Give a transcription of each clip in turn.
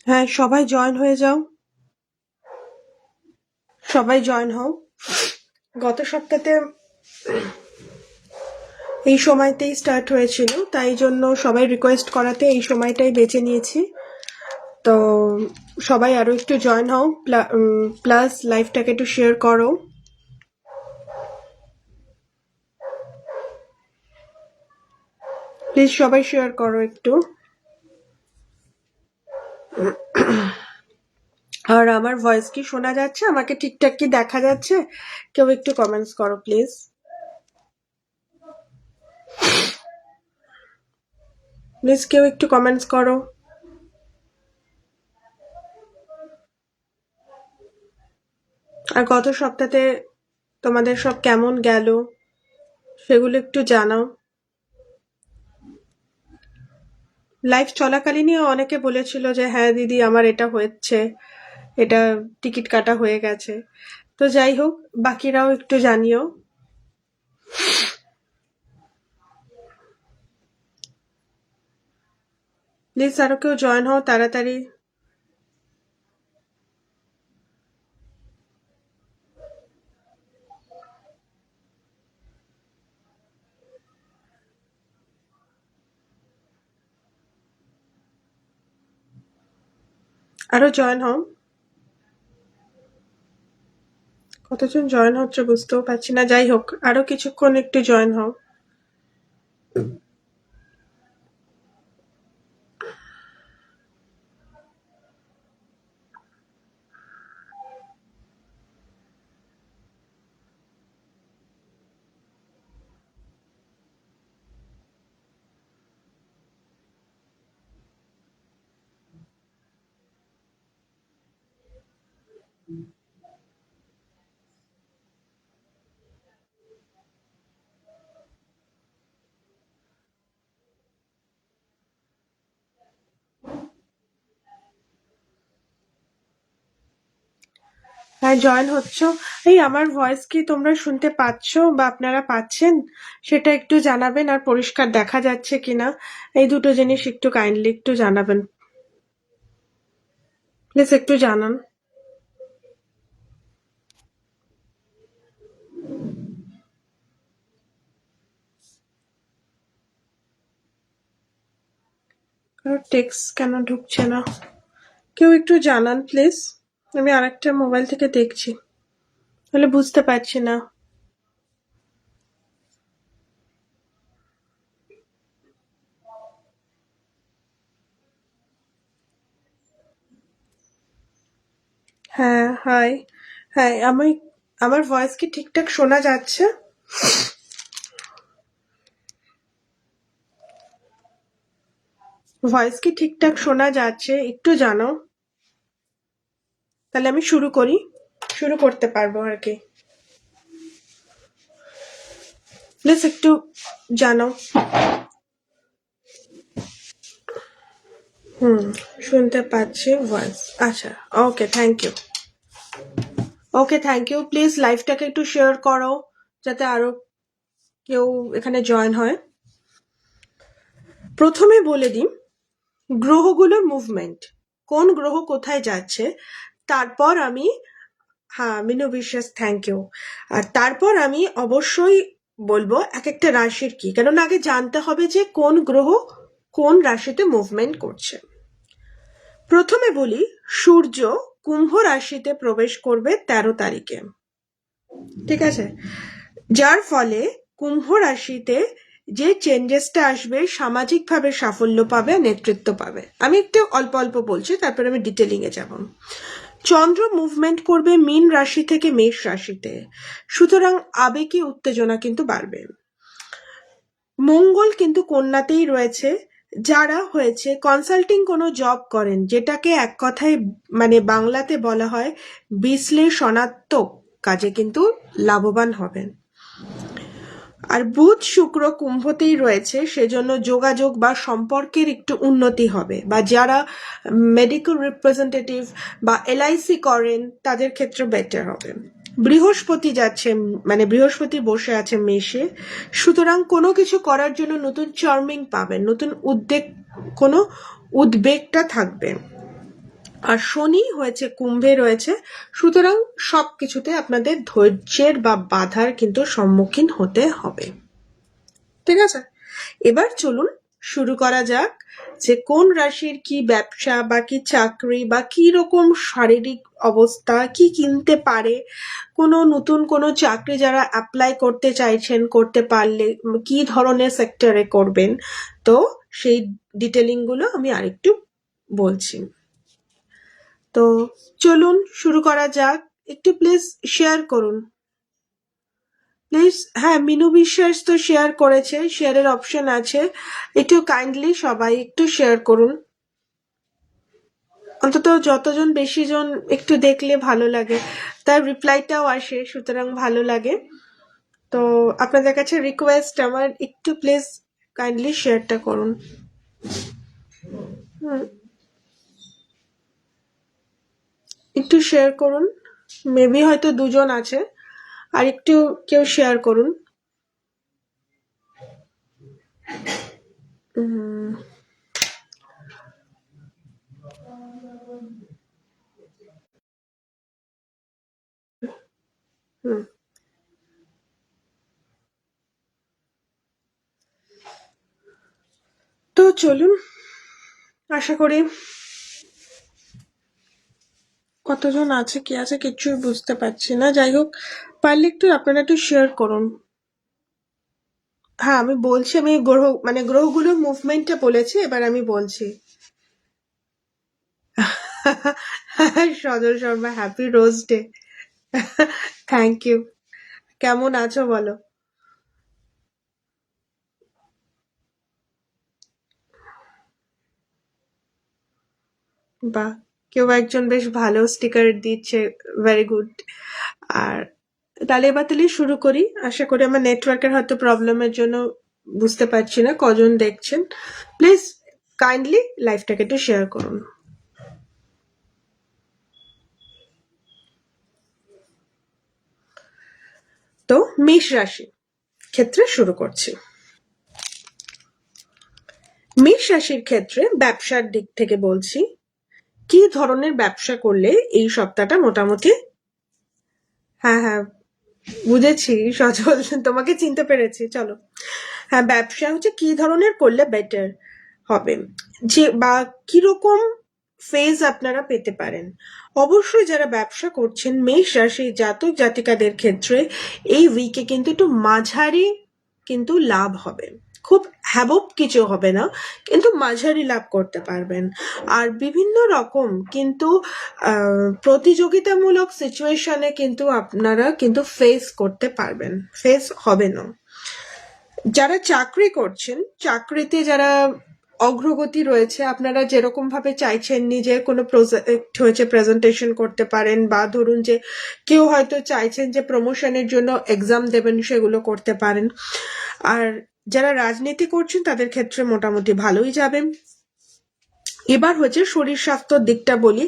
হ্যাঁ, সবাই জয়েন হয়ে যাও। সবাই জয়েন হও। গত সপ্তাহে এই সময়তেই স্টার্ট হয়েছিল, তাই জন্য সবাই রিকোয়েস্ট করাতে এই সময়টাই বেছে নিয়েছি। তো সবাই আরো একটু জয়েন হও, প্লাস লাইভটাকে একটু শেয়ার করো। প্লিজ সবাই শেয়ার করো একটু। আর আমার ভয়েস কি শোনা যাচ্ছে? আমাকে ঠিকঠাক কি দেখা যাচ্ছে? কেউ একটু কমেন্টস করো প্লিজ। প্লিজ কেউ একটু কমেন্টস করো। আর গত সপ্তাহে তোমাদের সব কেমন গেল সেগুলো একটু জানাও। লাইভ চলাকালীনই অনেকে বলেছিল যে হ্যাঁ দিদি আমার এটা হচ্ছে, এটা টিকিট কাটা হয়ে গেছে। তো যাই হোক, বাকিরাও একটু জানিও। প্লিজ আরো কেউ জয়েন হও তাড়াতাড়ি। আরো জয়েন হও। কতজন জয়েন হচ্ছে বুঝতেও পারছি না। যাই হোক, আরো কিছুক্ষণ একটু জয়েন হও। হ্যাঁ, জয়েন হচ্ছ। এই আমার ভয়েস কি তোমরা শুনতে পাচ্ছ বা আপনারা পাচ্ছেন সেটা একটু জানাবেন। আর পরিষ্কার দেখা যাচ্ছে কিনা এই দুটো জিনিস একটু কাইন্ডলি একটু জানাবেন। প্লিজ একটু জানান। টেক্সট কেন ঢুকছে না? কেউ একটু জানান প্লিজ। আমি আরেকটা মোবাইল থেকে দেখছি, তাহলে বুঝতে পারছি না। হ্যাঁ, হাই। হ্যাঁ, আমার ভয়েস কি ঠিকঠাক শোনা যাচ্ছে? ভয়েস কি ঠিকঠাক শোনা যাচ্ছে একটু জানাও, তাহলে আমি শুরু করতে পারবো আর কি। প্লিজ একটু জানাও। শুনতে পাচ্ছি ভয়েস। আচ্ছা, okay, thank you. Okay, thank you. Please লাইভটাকে একটু শেয়ার করো যাতে আরো কেউ এখানে জয়েন হয়। প্রথমে বলে দিই গ্রহগুলোর মুভমেন্ট, কোন গ্রহ কোথায় যাচ্ছে। তারপর আমি, হ্যাঁ মিনু বিশ্বাস, থ্যাংক ইউ। আর তারপর আমি অবশ্যই বলবো এক একটা রাশির কি, কেননা আগে জানতে হবে যে কোন গ্রহ কোন রাশিতে মুভমেন্ট করছে। প্রথমে বলি, সূর্য কুম্ভ রাশিতে প্রবেশ করবে 13 তারিখে, ঠিক আছে? যার ফলে কুম্ভ রাশিতে যে চেঞ্জেসটা আসবে, সামাজিকভাবে সাফল্য পাবে, নেতৃত্ব পাবে। আমি একটু অল্প অল্প বলছি, তারপরে আমি ডিটেলিং এ যাব। চন্দ্র মুভমেন্ট করবে মীন রাশি থেকে মেষ রাশিতে, সুতরাং আবেগী উত্তেজনা কিন্তু বাড়বে। মঙ্গল কিন্তু কন্যাতেই রয়েছে। যারা হয়েছে কনসাল্টিং কোনো জব করেন, যেটাকে এক কথায় মানে বাংলাতে বলা হয় বিশ্লেষণাত্মক কাজে কিন্তু লাভবান হবেন। আর বুধ শুক্র কুম্ভতেই রয়েছে, সেজন্য যোগাযোগ বা সম্পর্কের একটু উন্নতি হবে, বা যারা মেডিকেল রিপ্রেজেন্টেটিভ বা এলআইসি করেন তাদের ক্ষেত্রে বেটার হবে। বৃহস্পতি যাচ্ছে, মানে বৃহস্পতি বসে আছে মেষে, সুতরাং কোনো কিছু করার জন্য নতুন চার্মিং পাবেন, নতুন কোনো উদ্বেগটা থাকবে। আর শনি হয়েছে কুম্ভে রয়েছে, সুতরাং সবকিছুতে আপনাদের ধৈর্যের বা বাধার কিন্তু সম্মুখীন হতে হবে। ঠিক আছে, এবার চলুন শুরু করা যাক যে কোন রাশির কি ব্যবসা বা কি চাকরি বা কি রকম শারীরিক অবস্থা, কি কিনতে পারে, কোনো নতুন কোনো চাকরি যারা অ্যাপ্লাই করতে চাইছেন, করতে পারলে কি ধরনের সেক্টরে করবেন, তো সেই ডিটেলিং গুলো আমি আরেকটু বলছি। তো চলুন শুরু করা যাক। একটু প্লিজ শেয়ার করুন প্লিজ। হ্যাঁ, মিনু বিশ্বাস তো শেয়ার করেছে, শেয়ারের অপশন আছে, একটু কাইন্ডলি সবাই একটু শেয়ার করুন, অন্তত যতজন বেশি জন একটু দেখলে ভালো লাগে, তার রিপ্লাইটাও আসে, সুতরাং ভালো লাগে। তো আপনাদের কাছে রিকোয়েস্ট আমার, একটু প্লিজ কাইন্ডলি শেয়ারটা করুন। একটু শেয়ার করুন, মেবি হয়তো দুজন আছে, আর একটু কেউ শেয়ার করুন। হুম, তো চলুন, আশা করি কতজন আছে কি আছে কিছুই বুঝতে পারছি না, যাই হোক পারলে একটু আপনারা একটু শেয়ার করুন। হ্যাঁ, আমি বলছি, আমি গ্রহগুলোর মুভমেন্টটা বলেছি, এবার আমি বলছি। Sadar Sharma, happy rose day. Thank you. কেমন আছো বলো? বাহ, কেউ একজন বেশ ভালো স্টিকার দিচ্ছে, ভেরি গুড। আর তাহলে এবার শুরু করি। আশা করি আমার নেটওয়ার্কের হয়তো প্রবলেমের জন্য বুঝতে পারছি না কজন দেখছেন, প্লিজ কাইন্ডলি লাইভটাকে একটু শেয়ার করুন। তো মেষ রাশি ক্ষেত্রে শুরু করছি। মেষ রাশির ক্ষেত্রে ব্যবসার দিক থেকে বলছি, কি ধরনের ব্যবসা করলে এই সপ্তাহটা মোটামুটি, হ্যাঁ হ্যাঁ বুঝেছি সজল, তোমাকে চিনতে পেরেছি, চলো। হ্যাঁ, ব্যবসা হচ্ছে কি ধরনের করলে বেটার হবে, যে বা কিরকম ফেজ আপনারা পেতে পারেন। অবশ্যই যারা ব্যবসা করছেন মেষ রাশি জাতক জাতিকাদের ক্ষেত্রে এই উইকে কিন্তু একটু মাঝারি কিন্তু লাভ হবে, খুব হ্যাবক কিছু হবে না, কিন্তু মাঝারি লাভ করতে পারবেন। আর বিভিন্ন রকম কিন্তু প্রতিযোগিতামূলক সিচুয়েশনে কিন্তু আপনারা কিন্তু ফেস করতে পারবেন, ফেস হবে না। যারা চাকরি করছেন, চাকরিতে যারা অগ্রগতি রয়েছে, আপনারা যেরকম ভাবে চাইছেন নিজের কোনো প্রজেক্ট হয়েছে প্রেজেন্টেশন করতে পারেন, বা ধরুন যে কেউ হয়তো চাইছেন যে প্রমোশনের জন্য এক্সাম দেবেন, সেগুলো করতে পারেন। আর যারা রাজনীতি করছেন তাদের ক্ষেত্রে মোটামুটি ভালোই যাবে। এবার হচ্ছে শরীর স্বাস্থ্যর দিকটা বলি,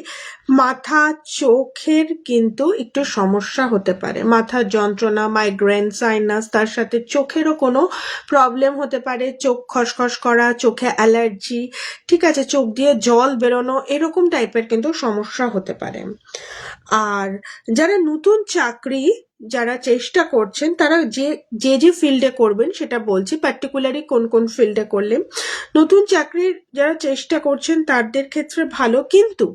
মাথা চোখের কিন্তু একটু সমস্যা হতে পারে, মাথার যন্ত্রণা, মাইগ্রেন, সাইনাস, তার সাথে চোখেরও কোনো প্রবলেম হতে পারে, চোখ খসখস করা, চোখে অ্যালার্জি, ঠিক আছে, চোখ দিয়ে জল বেরোনো, এরকম টাইপের কিন্তু সমস্যা হতে পারে। আর যারা নতুন চাকরি যারা চেষ্টা করছেন, তারা যে যে যে ফিল্ডে করবেন সেটা বলছি, পার্টিকুলারলি কোন কোন ফিল্ডে করলে নতুন চাকরির যারা চেষ্টা করছেন তাদের ক্ষেত্রে ভালো, কিন্তু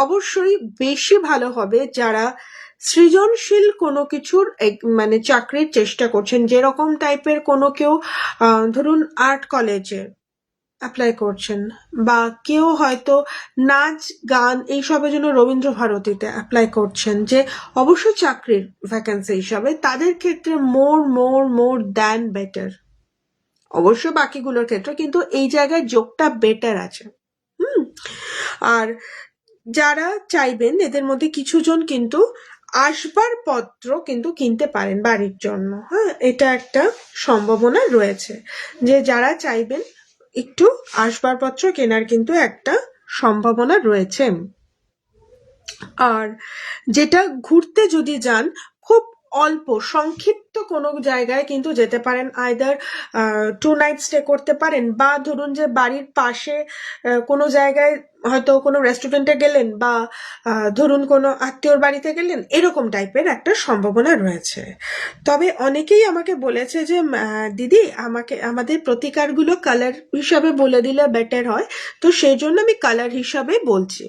অবশ্যই বেশি ভালো হবে যারা সৃজনশীল কোনো কিছুর মানে চাকরির চেষ্টা করছেন, যেরকম টাইপের কোনো কেউ ধরুন আর্ট কলেজে অ্যাপ্লাই করছেন, বা কেউ হয়তো নাচ গান এইসবের জন্য রবীন্দ্র ভারতীতে অ্যাপ্লাই করছেন, যে অবশ্যই চাকরির ভ্যাকেন্সি হিসাবে, তাদের ক্ষেত্রে মোর মোর মোর দ্যান বেটার। অবশ্য বাকিগুলোর ক্ষেত্রে কিন্তু এই জায়গায় যোগটা বেটার আছে। আর যারা চাইবেন এদের মধ্যে কিছুজন কিন্তু আসবাবপত্র কিন্তু কিনতে পারেন বাড়ির জন্য, হ্যাঁ, এটা একটা সম্ভাবনা রয়েছে, যে যারা চাইবেন একটু আসবাবপত্র কেনার কিন্তু একটা সম্ভাবনা রয়েছে। আর যেটা ঘুরতে যদি যান, খুব অল্প সংক্ষিপ্ত কোনো জায়গায় কিন্তু যেতে পারেন, আইদার 2 নাইট স্টে করতে পারেন, বা ধরুন যে বাড়ির পাশে কোনো জায়গায় হয়তো কোনো রেস্টুরেন্টে গেলেন বা ধরুন কোনো আত্মীয়র বাড়িতে গেলেন, এরকম টাইপের একটা সম্ভাবনা রয়েছে। তবে অনেকেই আমাকে বলেছে যে দিদি আমাদের প্রতিকারগুলো কালার হিসাবে বলে দিলে বেটার হয়, তো সেই জন্য আমি কালার হিসাবে বলছি।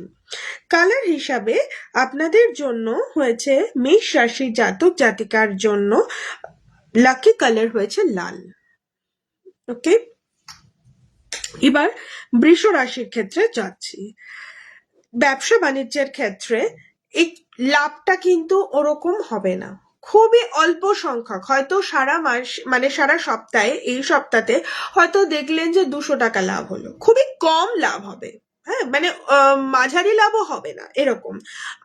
কালার হিসাবে আপনাদের জন্য হয়েছে মেষ রাশির জাতক জাতিকার জন্য লাকি কালার হয়েছে লাল। ওকে, এবার বৃষ রাশির ক্ষেত্রে যাচ্ছি। ব্যবসা বাণিজ্যের ক্ষেত্রে এই লাভটা কিন্তু ওরকম হবে না, খুবই অল্প সংখ্যক, হয়তো সারা মাস মানে সারা সপ্তাহে, এই সপ্তাহে হয়তো দেখলেন যে 200 টাকা লাভ হলো, খুবই কম লাভ হবে। হ্যাঁ, মানে মাঝারি লাভও হবে না এরকম।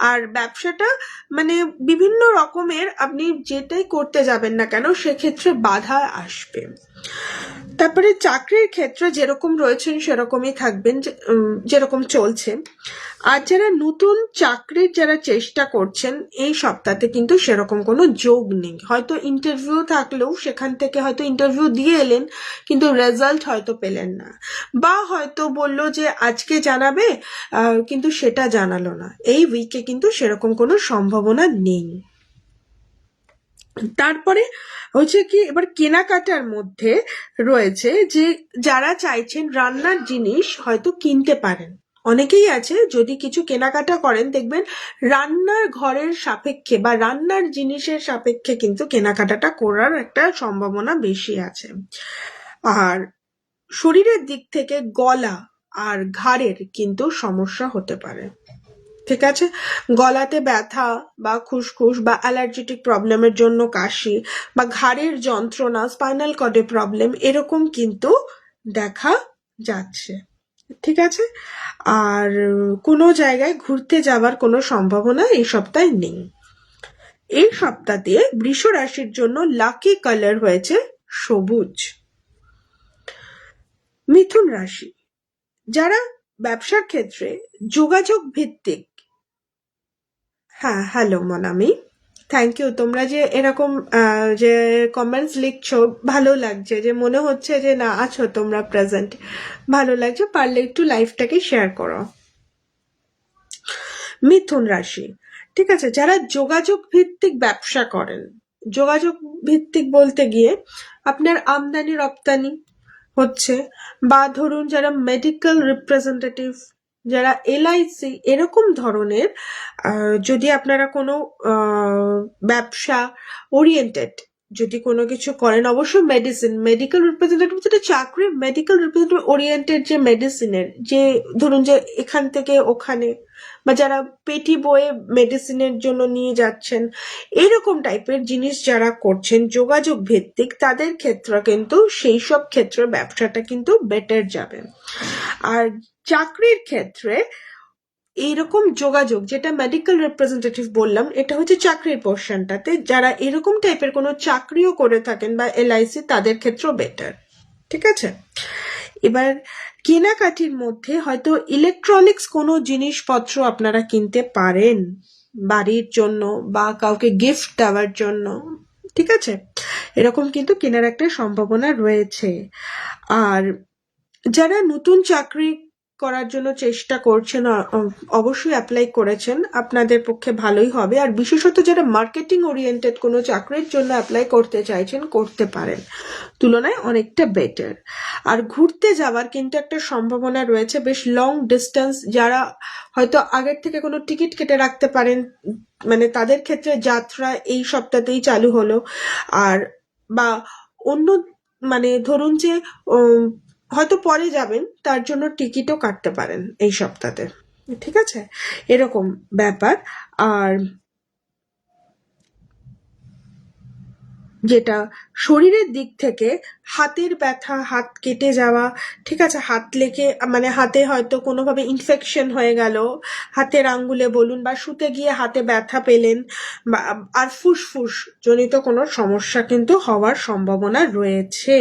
আর ব্যবসাটা মানে বিভিন্ন রকমের আপনি যেটাই করতে যাবেন না কেন সেক্ষেত্রে বাধা আসবে। তারপরে চাকরির ক্ষেত্রে যেরকম রয়েছেন সেরকমই থাকবেন, যেরকম চলছে। আর যারা নতুন চাকরির যারা চেষ্টা করছেন এই সপ্তাহে কিন্তু সেরকম কোনো যোগ নেই। হয়তো ইন্টারভিউ থাকলেও সেখান থেকে হয়তো ইন্টারভিউ দিয়ে এলেন কিন্তু রেজাল্ট হয়তো পেলেন না, বা হয়তো বললো যে আজকে জানাবে কিন্তু সেটা জানালো না। এই উইকে কিন্তু সেরকম কোনো সম্ভাবনা নেই। তারপরে হচ্ছে কি, এবার কেনাকাটার মধ্যে রয়েছে যে যারা চাইছেন রান্নার জিনিস হয়তো কিনতে পারেন। অনেকেই আছে যদি কিছু কেনাকাটা করেন দেখবেন রান্নার ঘরের সাপেক্ষে বা রান্নার জিনিসের সাপেক্ষে কিন্তু কেনাকাটাটা করার একটা সম্ভাবনা বেশি আছে। আর শরীরের দিক থেকে গলা আর ঘাড়ের কিন্তু সমস্যা হতে পারে। ঠিক আছে, গলাতে ব্যথা বা খুসখুস বা অ্যালার্জেটিক প্রবলেমের জন্য কাশি বা ঘাড়ের যন্ত্রণা, স্পাইনাল কর্ডে প্রবলেম, এরকম কিন্তু দেখা যাচ্ছে। ঠিক আছে, আর কোনো জায়গায় ঘুরতে যাওয়ার কোনো সম্ভাবনা এই সপ্তাহে নেই। এই সপ্তাহে বৃষ রাশির জন্য লাকি কালার হয়েছে সবুজ। মিথুন রাশি, যারা ব্যবসার ক্ষেত্রে যোগাযোগ ভিত্তিক, হ্যাঁ হ্যালো মনামি, থ্যাংক ইউ। তোমরা যে এরকম যে কমেন্টস লিখছো ভালো লাগছে, যে মনে হচ্ছে যে না আছো তোমরা প্রেজেন্ট, ভালো লাগছে। পারলে একটু লাইভটাকে শেয়ার করো। মিথুন রাশি, ঠিক আছে, যারা যোগাযোগ ভিত্তিক ব্যবসা করেন, যোগাযোগ ভিত্তিক বলতে গিয়ে আপনার আমদানি রপ্তানি হচ্ছে, বা ধরুন যারা মেডিকেল রিপ্রেজেন্টেটিভ, যারা এলআইসি, এরকম ধরনের যদি আপনারা কোনো ব্যবসা ওরিয়েন্টেড যদি কোনো কিছু করেন, অবশ্যই মেডিকেল রিপ্রেজেন্টেটিভ যেটা চাকরি, মেডিকেল রিপ্রেজেন্টেটিভ ওরিয়েন্টেড যে মেডিসিনের, যে ধরুন যে এখান থেকে ওখানে, বা যারা পেটি বয়ে মেডিসিনের জন্য নিয়ে যাচ্ছেন, এরকম টাইপের জিনিস যারা করছেন যোগাযোগ ভিত্তিক, তাদের ক্ষেত্রে কিন্তু সেই সব ক্ষেত্রে ব্যবসাটা কিন্তু বেটার যাবে। আর চাকরির ক্ষেত্রে এইরকম যোগাযোগ, যেটা মেডিকেল রিপ্রেজেন্টেটিভ বললাম, এটা হচ্ছে চাকরির পোর্শনটাতে, যারা এরকম টাইপের কোনো চাকরিও করে থাকেন বা এলআইসি, তাদের ক্ষেত্রেও বেটার। ঠিক আছে, এবার কেনাকাটির মধ্যে হয়তো ইলেকট্রনিক্স কোনো জিনিসপত্র আপনারা কিনতে পারেন বাড়ির জন্য বা কাউকে গিফট দেওয়ার জন্য। ঠিক আছে, এরকম কিন্তু কেনার একটা সম্ভাবনা রয়েছে। আর যারা নতুন চাকরি করার জন্য চেষ্টা করছেন, অবশ্যই অ্যাপ্লাই করেছেন, আপনাদের পক্ষে ভালোই হবে। আর বিশেষত যারা মার্কেটিং ওরিয়েন্টেড কোনো চাকরির জন্য অ্যাপ্লাই করতে চাইছেন, করতে পারেন, তুলনায় অনেকটা বেটার। আর ঘুরতে যাওয়ার কিন্তু একটা সম্ভাবনা রয়েছে, বেশ লং ডিস্টেন্স, যারা হয়তো আগের থেকে কোনো টিকিট কেটে রাখতে পারেন, মানে তাদের ক্ষেত্রে যাত্রা এই সপ্তাহতেই চালু হলো। আর বা অন্য মানে ধরুন যে হয়তো পরে যাবেন, তার জন্য টিকিটও কাটতে পারেন এই সপ্তাহে। ঠিক আছে, এরকম ব্যাপার। আর যেটা শরীরের দিক থেকে হাতের ব্যথা, হাত কেটে যাওয়া, ঠিক আছে, হাত লেগে মানে হাতে হয়তো কোনোভাবে ইনফেকশন হয়ে গেল, হাতের আঙ্গুলে বলুন, বা শুতে গিয়ে হাতে ব্যথা পেলেন, বা আর ফুসফুস জনিত কোনো সমস্যা কিন্তু হওয়ার সম্ভাবনা রয়েছে।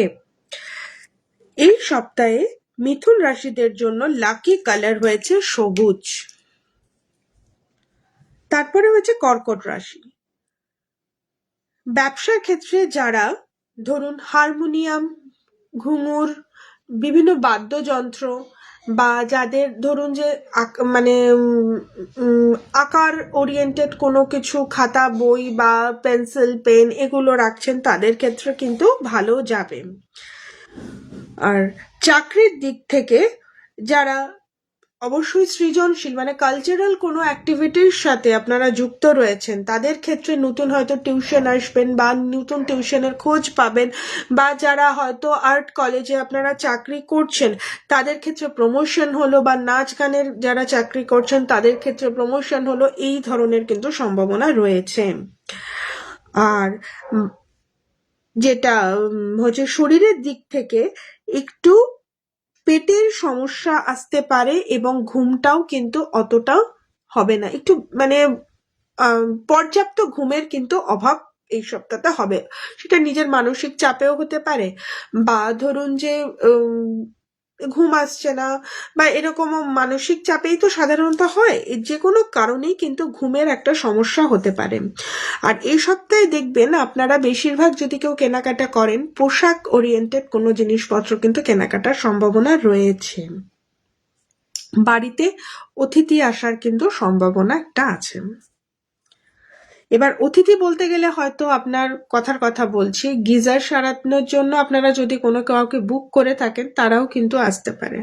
এই সপ্তাহে মিথুন রাশিদের জন্য লাকি কালার হয়েছে সবুজ। তারপরে হচ্ছে কর্কট রাশি, ব্যবসার ক্ষেত্রে যারা ধরুন হারমোনিয়াম, ঘুঙুর, বিভিন্ন বাদ্যযন্ত্র বা যাদের ধরুন যে মানে আকার ওরিয়েন্টেড কোনো কিছু খাতা বই বা পেন্সিল পেন এগুলো রাখছেন তাদের ক্ষেত্রে কিন্তু ভালো যাবে। আর চাকরির দিক থেকে যারা অবশ্যই সৃজনশীল মানে কালচারাল কোনো অ্যাক্টিভিটির সাথে আপনারা যুক্ত রয়েছেন তাদের ক্ষেত্রে নতুন হয়তো টিউশন আসবেন বা নতুন টিউশনের খোঁজ পাবেন, বা যারা হয়তো আর্ট কলেজে আপনারা চাকরি করছেন তাদের ক্ষেত্রে প্রমোশন হলো, বা নাচ গানের যারা চাকরি করছেন তাদের ক্ষেত্রে প্রমোশন হলো, এই ধরনের কিন্তু সম্ভাবনা রয়েছে। আর যেটা হচ্ছে শরীরের দিক থেকে একটু পেটের সমস্যা আসতে পারে এবং ঘুমটাও কিন্তু অতটা হবে না, একটু মানে পর্যাপ্ত ঘুমের কিন্তু অভাব এই সপ্তাহটা হবে। সেটা নিজের মানসিক চাপেও হতে পারে, বা ধরুন যে ঘুম আসছে না বা এরকমও মানসিক চাপেই তো সাধারণত হয়, যে কোনো কারণেই কিন্তু ঘুমের একটা সমস্যা হতে পারে। আর এই সপ্তাহে দেখবেন আপনারা বেশিরভাগ যদি কেউ কেনাকাটা করেন পোশাক ওরিয়েন্টেড কোনো জিনিসপত্র কিন্তু কেনাকাটার সম্ভাবনা রয়েছে। বাড়িতে অতিথি আসার কিন্তু সম্ভাবনা একটা আছে। এবার অতিথি বলতে গেলে হয়তো আপনার কথার কথা বলছি, গিজার সারানোর জন্য আপনারা যদি কোনো কাউকে বুক করে থাকেন তারাও কিন্তু আসতে পারে,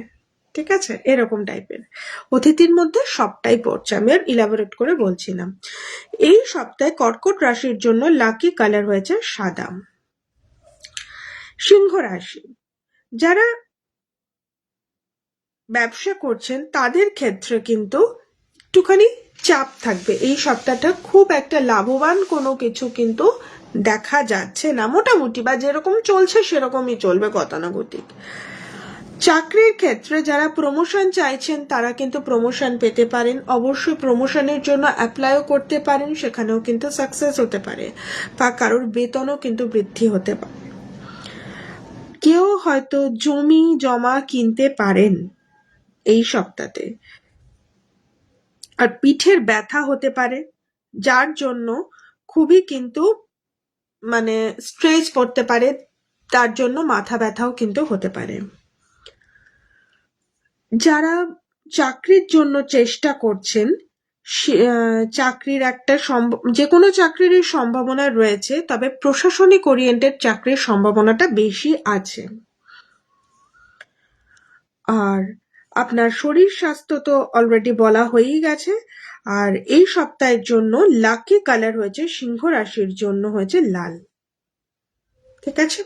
ঠিক আছে, এরকম টাইপের অতিথির মধ্যে সবটাই পড়ছে, আমি আর ইলাবোরেট করে বলছি না। এই সপ্তাহে কর্কট রাশির জন্য লাকি কালার হয়েছে সাদা। সিংহ রাশি যারা ব্যবসা করছেন তাদের ক্ষেত্রে কিন্তু একটুখানি চাপ থাকবে এই সপ্তাহটা, খুব একটা লাভবান কোনো কিছু কিন্তু দেখা যাচ্ছে না, মোটামুটি বা যেরকম চলছে সেরকমই চলবে গতানুগতিক। চাকরির ক্ষেত্রে যারা প্রমোশন চাইছেন তারা কিন্তু প্রমোশন পেতে পারেন, অবশ্যই প্রমোশনের জন্য অ্যাপ্লাইও করতে পারেন, সেখানেও কিন্তু সাকসেস হতে পারে, বা কারোর বেতনও কিন্তু বৃদ্ধি হতে পারে। কেউ হয়তো জমি জমা কিনতে পারেন এই সপ্তাহে, আর পিঠের ব্যথা হতে পারে যার জন্য খুবই কিন্তু মানে স্ট্রেস পড়তে পারে, তার জন্য মাথা ব্যথাও কিন্তু হতে পারে। যারা চাকরির জন্য চেষ্টা করছেন চাকরির একটা যে কোনো চাকরিরই সম্ভাবনা রয়েছে, তবে প্রশাসনিক ওরিয়েন্টেড চাকরির সম্ভাবনাটা বেশি আছে। আর আপনার শরীর স্বাস্থ্য তো অলরেডি বলা হয়েই গেছে। আর এই সপ্তাহের জন্য লাকি কালার হয়েছে সিংহ রাশির জন্য হয়েছে লাল, ঠিক আছে।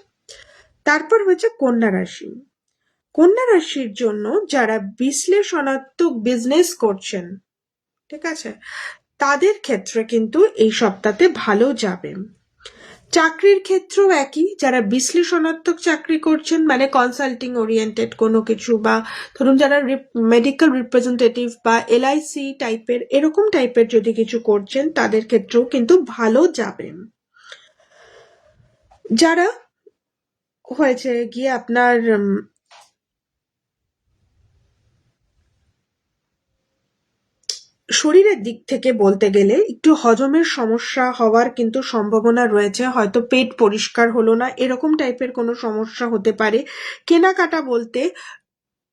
তারপর হয়েছে কন্যা রাশি। কন্যা রাশির জন্য যারা বিশ্লেষণাত্মক বিজনেস করছেন, ঠিক আছে, তাদের ক্ষেত্রে কিন্তু এই সপ্তাহে ভালো যাবে। চাকরির ক্ষেত্রেও একই, যারা বিশ্লেষণাত্মক চাকরি করছেন মানে কনসাল্টিং ওরিয়েন্টেড কোনো কিছু, বা ধরুন যারা মেডিকেল রিপ্রেজেন্টেটিভ বা এলআইসি টাইপের এরকম টাইপের যদি কিছু করছেন তাদের ক্ষেত্রেও কিন্তু ভালো যাবে। যারা হয়েছে গিয়ে আপনার শরীরের দিক থেকে বলতে গেলে একটু হজমের সমস্যা হওয়ার কিন্তু সম্ভাবনা রয়েছে, হয়তো পেট পরিষ্কার হলো না এরকম টাইপের কোনো সমস্যা হতে পারে। কেনাকাটা বলতে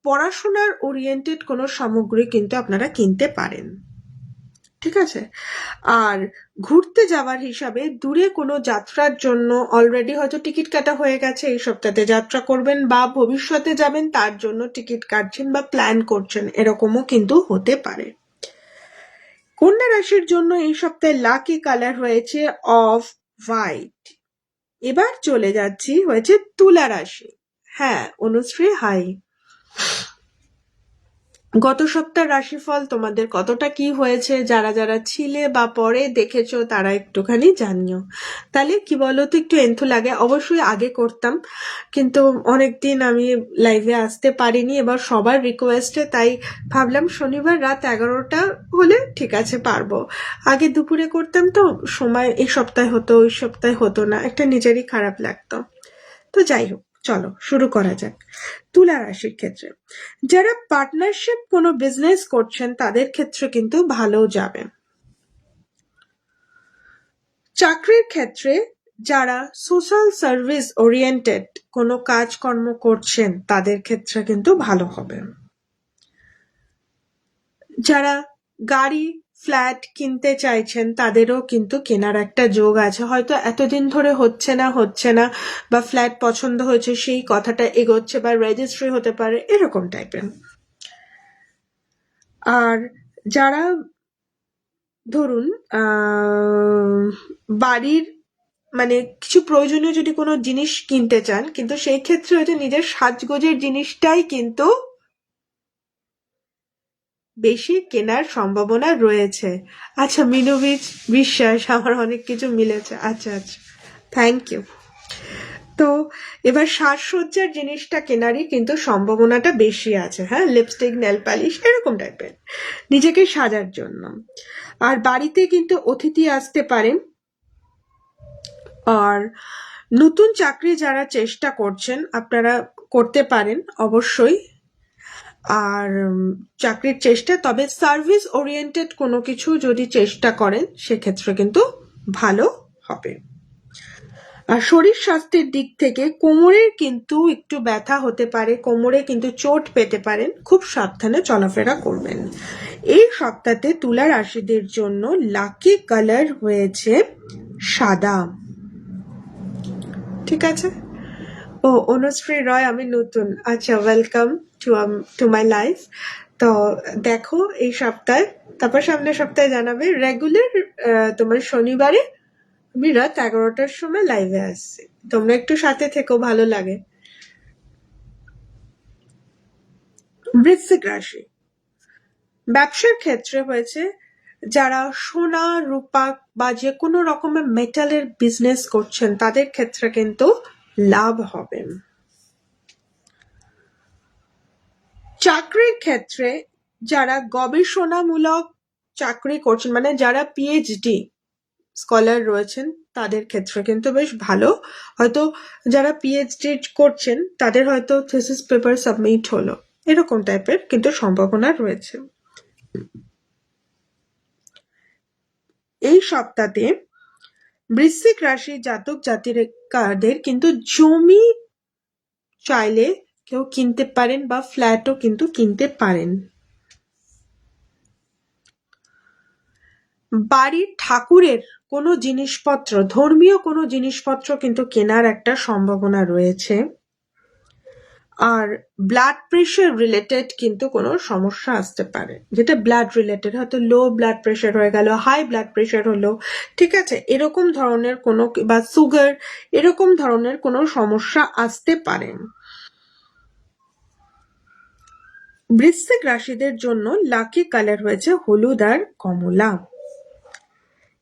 পড়াশোনার ওরিয়েন্টেড কোনো সামগ্রী কিন্তু আপনারা কিনতে পারেন, ঠিক আছে। আর ঘুরতে যাওয়ার হিসাবে দূরে কোনো যাত্রার জন্য অলরেডি হয়তো টিকিট কাটা হয়ে গেছে, এই সপ্তাহে যাত্রা করবেন বা ভবিষ্যতে যাবেন তার জন্য টিকিট কাটছেন বা প্ল্যান করছেন, এরকমও কিন্তু হতে পারে। কন্যা রাশির জন্য এই সপ্তাহে লাকি কালার হয়েছে অফ হোয়াইট। এবার চলে যাচ্ছি হয়েছে তুলা রাশি। হ্যাঁ অনুশ্রী, হাই। গত সপ্তাহের রাশিফল তোমাদের কতটা কি হয়েছে যারা যারা ছিলে বা পরে দেখেছো তারা একটুখানি জানিও। তাহলে কি বলতো একটু এন্থু লাগে, অবশ্যই আগে করতাম কিন্তু অনেকদিন আমি লাইভে আসতে পারিনি, এবার সবার রিকোয়েস্টে তাই ভাবলাম শনিবার রাত 11টা হলে ঠিক আছে পারবো। আগে দুপুরে করতাম তো সময় এই সপ্তাহে হতো ওই সপ্তাহে হতো না, একটা নিজেরই খারাপ লাগতো। তো যাই হোক চলো শুরু করা যাক। তুলা রাশির ক্ষেত্রে যারা পার্টনারশিপ কোনো বিজনেস করছেন তাদের ক্ষেত্রে কিন্তু ভালো যাবে। চাকরির ক্ষেত্রে যারা সোশ্যাল সার্ভিস ওরিয়েন্টেড কোনো কাজকর্ম করছেন তাদের ক্ষেত্রে কিন্তু ভালো হবে। যারা গাড়ি ফ্ল্যাট কিনতে চাইছেন তাদেরও কিন্তু কেনার একটা যোগ আছে, হয়তো এতদিন ধরে হচ্ছে না বা ফ্ল্যাট পছন্দ হয়েছে সেই কথাটা এগোচ্ছে বা রেজিস্ট্রি হতে পারে এরকম টাইপের। আর যারা ধরুন বাড়ির মানে কিছু প্রয়োজনীয় যদি কোনো জিনিস কিনতে চান, কিন্তু সেই ক্ষেত্রে হয়তো নিজের সাজগোজের জিনিসটাই কিন্তু বেশি কেনার সম্ভাবনা রয়েছে। আচ্ছা মিনু বিশ্বাস, আমার অনেক কিছু মিলেছে। আচ্ছা আচ্ছা, থ্যাংক ইউ। তো এবার সাজসজ্জার জিনিসটা কেনারই কিন্তু সম্ভাবনাটা বেশি আছে, হ্যাঁ, লিপস্টিক, নেল পালিশ এরকম টাইপের নিজেকে সাজার জন্য। আর বাড়িতে কিন্তু অতিথি আসতে পারেন। আর নতুন চাকরি যারা চেষ্টা করছেন আপনারা করতে পারেন অবশ্যই। আর চাকরির চেষ্টা, তবে সার্ভিস ওরিয়েন্টেড কোনো কিছু যদি চেষ্টা করেন সেক্ষেত্রে কিন্তু ভালো হবে। আর শরীর স্বাস্থ্যের দিক থেকে কোমরের কিন্তু একটু ব্যথা হতে পারে, কোমরে কিন্তু চোট পেতে পারেন, খুব সাবধানে চলাফেরা করবেন। এই সপ্তাহে তুলা রাশিদের জন্য লাকি কালার হয়েছে সাদা। ঠিক আছে। ও অনুশ্রী রয়, আমি নতুন। আচ্ছা, ওয়েলকাম টু মাই লাইফ। তো দেখো এই সপ্তাহে, তারপর সামনের সপ্তাহে জানাবে। রেগুলার তোমার শনিবারে আমি রাত 11টার সময় লাইভে আসছি, তোমরা একটু সাথে থেকো, ভালো লাগে। বৃশ্চিক রাশি, ব্যবসার ক্ষেত্রে হয়েছে যারা সোনা রূপা বা যে কোনো রকমের মেটালের বিজনেস করছেন তাদের ক্ষেত্রে কিন্তু লাভ হবে। চাকরির ক্ষেত্রে যারা গবেষণামূলক চাকরি করছেন, মানে যারা পিএইচডি স্কলার রয়েছেন তাদের ক্ষেত্রে কিন্তু বেশ ভালো। হয়তো যারা পিএইচডি করছেন তাদের হয়তো থিসিস পেপার সাবমিট হলো, এরকম টাইপের কিন্তু সম্ভাবনা রয়েছে। এই সপ্তাহে বৃশ্চিক রাশি জাতক জাতিকাদের কিন্তু জমি চাইলে কেউ কিনতে পারেন বা ফ্ল্যাটও কিন্তু কিনতে পারেন। বাড়ির ঠাকুরের কোনো জিনিসপত্র, ধর্মীয় কোনো জিনিসপত্র কিন্তু কেনার একটা সম্ভাবনা রয়েছে। আর ব্লাড প্রেশার রিলেটেড কিন্তু কোনো সমস্যা আসতে পারে, যেটা ব্লাড রিলেটেড, হয়তো লো ব্লাড প্রেশার হয়ে গেল, হাই ব্লাড প্রেশার হলো, ঠিক আছে, এরকম ধরনের কোনো বা সুগার, এরকম ধরনের কোনো সমস্যা আসতে পারে। বৃশ্চিক রাশিদের জন্য লাকি কালার হয়েছে হলুদ আর কমলা।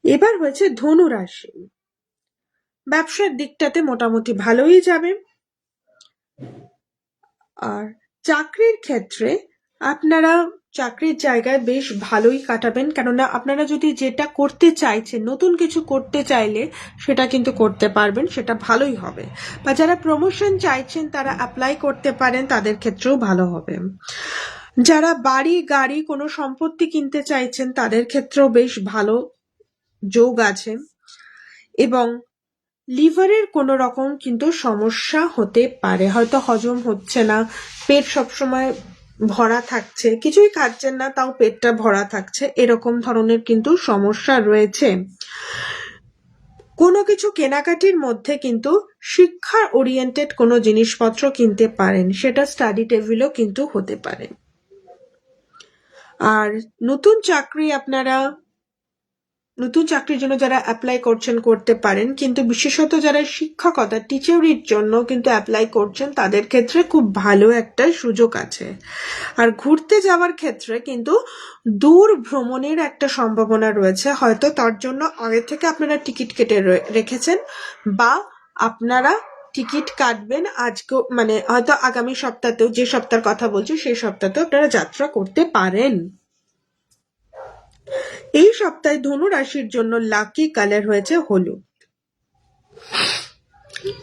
এবার হয়েছে ধনু রাশি, ব্যবসার দিকটাতে মোটামুটি ভালোই যাবে। আর চাকরির ক্ষেত্রে আপনারা চাকরির জায়গায় বেশ ভালোই কাটাবেন, কেননা আপনারা যদি যেটা করতে চাইছেন, নতুন কিছু করতে চাইলে সেটা কিন্তু করতে পারবেন, সেটা ভালোই হবে। বা যারা প্রমোশন চাইছেন তারা অ্যাপ্লাই করতে পারেন, তাদের ক্ষেত্রেও ভালো হবে। যারা বাড়ি গাড়ি কোনো সম্পত্তি কিনতে চাইছেন তাদের ক্ষেত্রেও বেশ ভালো যোগ আছে। এবং লিভারের কোনো রকম কিন্তু সমস্যা হতে পারে, হয়তো হজম হচ্ছে না, পেট সবসময় ভরা থাকছে, কিছুই খাচ্ছেন না তাও পেটটা ভরা থাকছে, এরকম ধরনের কিন্তু সমস্যা রয়েছে। কোনো কিছু কেনাকাটির মধ্যে কিন্তু শিক্ষা ওরিয়েন্টেড কোনো জিনিসপত্র কিনতে পারেন, সেটা স্টাডি টেবিলও কিন্তু হতে পারে। আর নতুন চাকরির জন্য যারা অ্যাপ্লাই করছেন করতে পারেন, কিন্তু বিশেষত যারা শিক্ষকতা টিচারির জন্য কিন্তু অ্যাপ্লাই করছেন তাদের ক্ষেত্রে খুব ভালো একটা সুযোগ আছে। আর ঘুরতে যাওয়ার ক্ষেত্রে কিন্তু দূর ভ্রমণের একটা সম্ভাবনা রয়েছে, হয়তো তার জন্য আগে থেকে আপনারা টিকিট কেটে রেখেছেন বা আপনারা টিকিট কাটবেন আজকে, মানে হয়তো আগামী সপ্তাহেও, যে সপ্তাহের কথা বলছি সেই সপ্তাহেও আপনারা যাত্রা করতে পারেন। এই সপ্তাহে ধনু রাশির জন্য লাকি কালার হয়েছে হলুদ।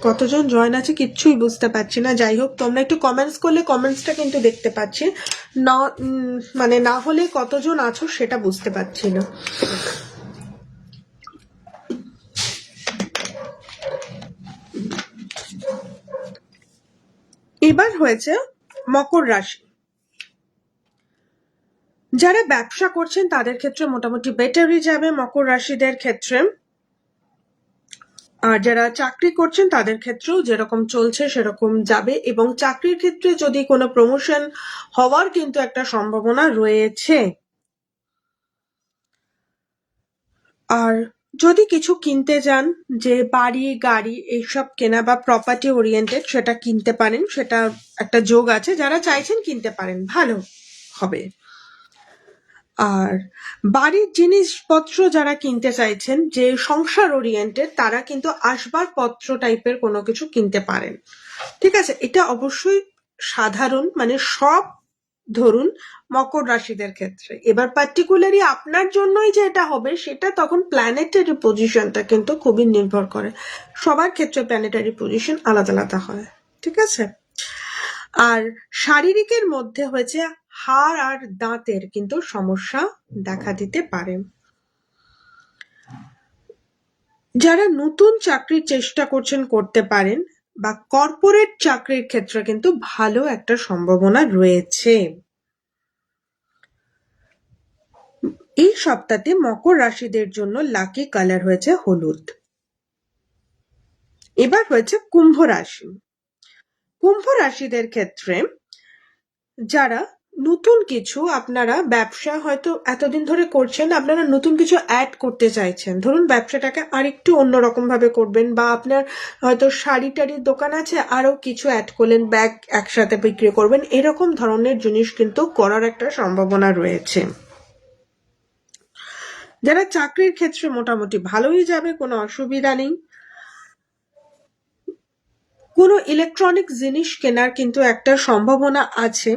কতজন জয়েন আছে কিচ্ছুই বুঝতে পারছি না, যাই হোক তোমরা একটু কমেন্টস করলে কমেন্টসটা কিন্তু দেখতে পাচ্ছি না, মানে না হলে কতজন আছো সেটা বুঝতে পারছি না। এবার হয়েছে মকর রাশি, যারা ব্যবসা করছেন তাদের ক্ষেত্রে মোটামুটি বেটারই যাবে মকর রাশিদের ক্ষেত্রে। আর যারা চাকরি করছেন তাদের ক্ষেত্রেও যেরকম চলছে সেরকম যাবে, এবং চাকরির ক্ষেত্রে যদি কোনো প্রমোশন হওয়ার কিন্তু একটা সম্ভাবনা রয়েছে। আর যদি কিছু কিনতে যান, যে বাড়ি গাড়ি এইসব কেনা বা প্রপার্টি ওরিয়েন্টেড, সেটা কিনতে পারেন, সেটা একটা যোগ আছে। যারা চাইছেন কিনতে পারেন, ভালো হবে। আর বাড়ির জিনিসপত্র যারা কিনতে চাইছেন, যে সংসার ওরিয়েন্টেড, তারা কিন্তু আসবাবপত্র টাইপের কোনো কিছু কিনতে পারেন। ঠিক আছে, এটা অবশ্যই সাধারণ, মানে সব ধরুন মকর রাশিদের ক্ষেত্রে। এবার পার্টিকুলারলি আপনার জন্যই যে এটা হবে সেটা তখন প্ল্যানেটারি পজিশনটা কিন্তু খুবই নির্ভর করে। সবার ক্ষেত্রে প্ল্যানেটারি পজিশন আলাদা আলাদা হয়। ঠিক আছে। আর শারীরিকের মধ্যে হয়েছে হাড় আর দাঁতের কিন্তু সমস্যা দেখা দিতে পারে। যারা নতুন চাকরির চেষ্টা করছেন করতে পারেন, বা কর্পোরেট চাকরির ক্ষেত্রে কিন্তু ভালো একটা সম্ভাবনা রয়েছে। এই সপ্তাহে মকর রাশিদের জন্য লাকি কালার হয়েছে হলুদ। এবার হয়েছে কুম্ভ রাশি। কুম্ভ রাশিদের ক্ষেত্রে যারা নতুন কিছু, আপনারা ব্যবসা হয়তো এতদিন ধরে করছেন, আপনারা নতুন কিছু অ্যাড করতে চাইছেন। ধরুন ব্যবসাটাকে আরেকটু অন্যরকম ভাবে করবেন, বা আপনার হয়তো শাড়ি টাড়ির দোকান আছে, আরো কিছু অ্যাড করলেন, ব্যাগ একসাথে বিক্রি করবেন, এরকম ধরনের জিনিস কিন্তু করার একটা সম্ভাবনা রয়েছে। যারা চাকরির ক্ষেত্রে মোটামুটি ভালোই যাবে, কোনো অসুবিধা নেই। কোনো ইলেকট্রনিক জিনিস কেনার কিন্তু একটা সম্ভাবনা আছে।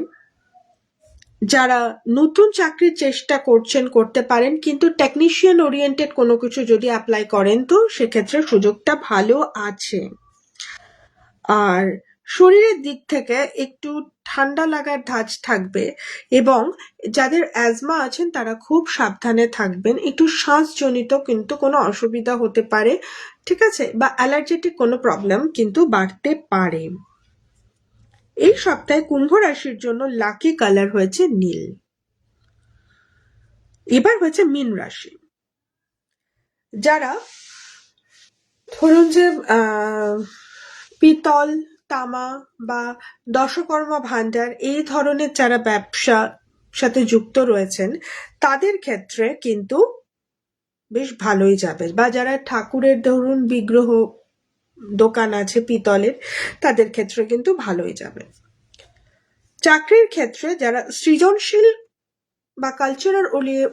যারা নতুন চাকরির চেষ্টা করছেন করতে পারেন, কিন্তু টেকনিশিয়ান ওরিয়েন্টেড কোনো কিছু যদি অ্যাপ্লাই করেন তো সেক্ষেত্রে সুযোগটা ভালো আছে। আর শরীরের দিক থেকে একটু ঠান্ডা লাগার ধাঁচ থাকবে, এবং যাদের অ্যাজমা আছেন তারা খুব সাবধানে থাকবেন। একটু শ্বাসজনিত কিন্তু কোনো অসুবিধা হতে পারে। ঠিক আছে, বা অ্যালার্জেটিক কোনো প্রবলেম কিন্তু বাড়তে পারে। এই সপ্তাহে কুম্ভ রাশির জন্য লাকি কালার হয়েছে নীল। এবার হয়েছে মীন রাশি। যারা ধরুন যে পিতল, তামা বা দশকর্মা ভান্ডার এই ধরনের যারা ব্যবসা সাথে যুক্ত রয়েছেন তাদের ক্ষেত্রে কিন্তু বেশ ভালোই যাবে। বা যারা ঠাকুরের ধরুন বিগ্রহ দোকান আছে পিতলের, তাদের ক্ষেত্রে কিন্তু ভালোই যাবে। চাকরির ক্ষেত্রে যারা সৃজনশীল বা কালচারাল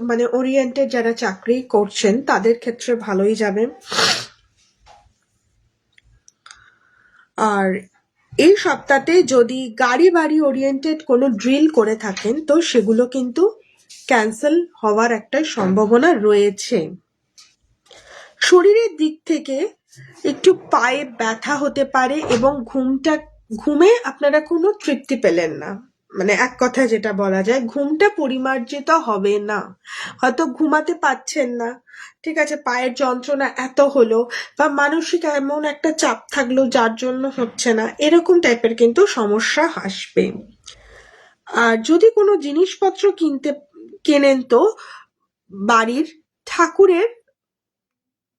মানে ওরিয়েন্টেড যারা চাকরি করছেন তাদের ক্ষেত্রে ভালোই যাবে। আর এই সপ্তাহে যদি গাড়ি বাড়ি ওরিয়েন্টেড কোনো ড্রিল করে থাকেন তো সেগুলো কিন্তু ক্যান্সেল হওয়ার একটা সম্ভাবনা রয়েছে। শরীরের দিক থেকে একটু পায়ে ব্যথা হতে পারে, এবং ঘুমে আপনারা কোনো তৃপ্তি পেলেন না, মানে এক কথায় যেটা বলা যায় ঘুমটা পরিমার্জিত হবে না। হয়তো ঘুমাতে পাচ্ছেন না, ঠিক আছে, পায়ের যন্ত্রণা এত হলো, বা মানসিক এমন একটা চাপ থাকলো যার জন্য হচ্ছে না, এরকম টাইপের কিন্তু সমস্যা আসবে। আর যদি কোনো জিনিসপত্র কেনেন তো বাড়ির ঠাকুরের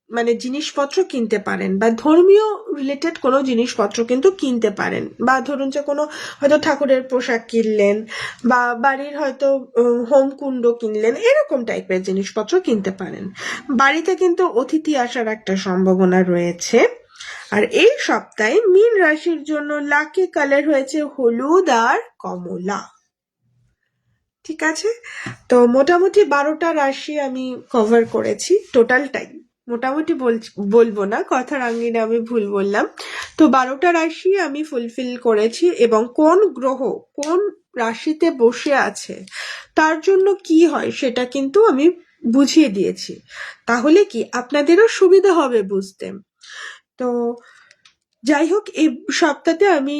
মানে জিনিসপত্র কিনতে পারেন, বা ধর্মীয় রিলেটেড কোনো জিনিসপত্র কিন্তু কিনতে পারেন। বা ধরুন যে কোনো হয়তো ঠাকুরের পোশাক কিনলেন, বা বাড়ির হয়তো হোম কুণ্ড কিনলেন, এরকম টাইপের জিনিসপত্র কিনতে পারেন। বাড়িতে কিন্তু অতিথি আসার একটা সম্ভাবনা রয়েছে। আর এই সপ্তাহে মীন রাশির জন্য লাকি কালার হয়েছে হলুদ আর কমলা। ঠিক আছে, তো মোটামুটি 12টা রাশি আমি কভার করেছি টোটালটাই। মোটামুটি বলবো না, কথার আঙ্গিনে আমি ভুল বললাম। তো 12টা রাশি আমি ফুলফিল করেছি, এবং কোন গ্রহ কোন রাশিতে বসে আছে তার জন্য কি হয় সেটা কিন্তু আমি বুঝিয়ে দিয়েছি। তাহলে কি আপনাদেরও সুবিধা হবে বুঝতে। তো যাই হোক, এই সপ্তাহে আমি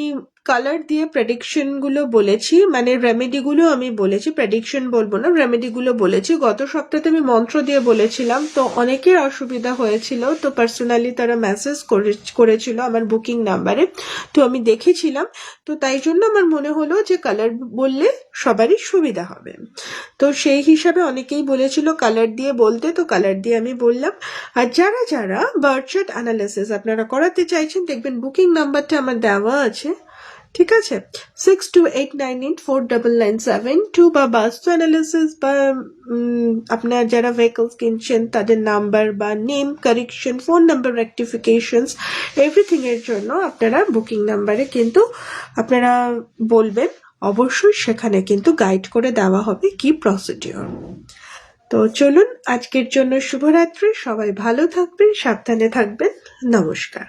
কালার দিয়ে প্রেডিকশন গুলো বলেছি, মানে রেমেডি গুলো আমি বলেছি, প্রেডিকশন বলবো না, রেমেডি গুলো বলেছি। গত সপ্তাহে আমি মন্ত্র দিয়ে বলেছিলাম, তো অনেকের অসুবিধা হয়েছিল, তো পার্সোনালি তারা মেসেজ করেছিল আমার বুকিং নাম্বারে, তো আমি দেখেছিলাম, তো তাই জন্য আমার মনে হলো যে কালার বললে সবারই সুবিধা হবে। তো সেই হিসাবে অনেকেই বলেছিল কালার দিয়ে বলতে, তো কালার দিয়ে আমি বললাম। আর যারা যারা বার্থ চার্ট অ্যানালিসিস আপনারা করাতে চাইছেন, দেখবেন বুকিং নাম্বারটা আমার দেওয়া আছে, ঠিক আছে, 6289849972, বা বাস্তু অ্যানালিসিস বা আপনার যারা ভেহিকলস কিনছেন তাদের নাম্বার বা name correction, phone number rectifications, everything এর জন্য আপনারা বুকিং নাম্বারে কিন্তু আপনারা বলবেন, অবশ্যই সেখানে কিন্তু গাইড করে দেওয়া হবে কি প্রসিডিওর। তো চলুন, আজকের জন্য শুভরাত্রি, সবাই ভালো থাকবেন, সাবধানে থাকবেন, নমস্কার।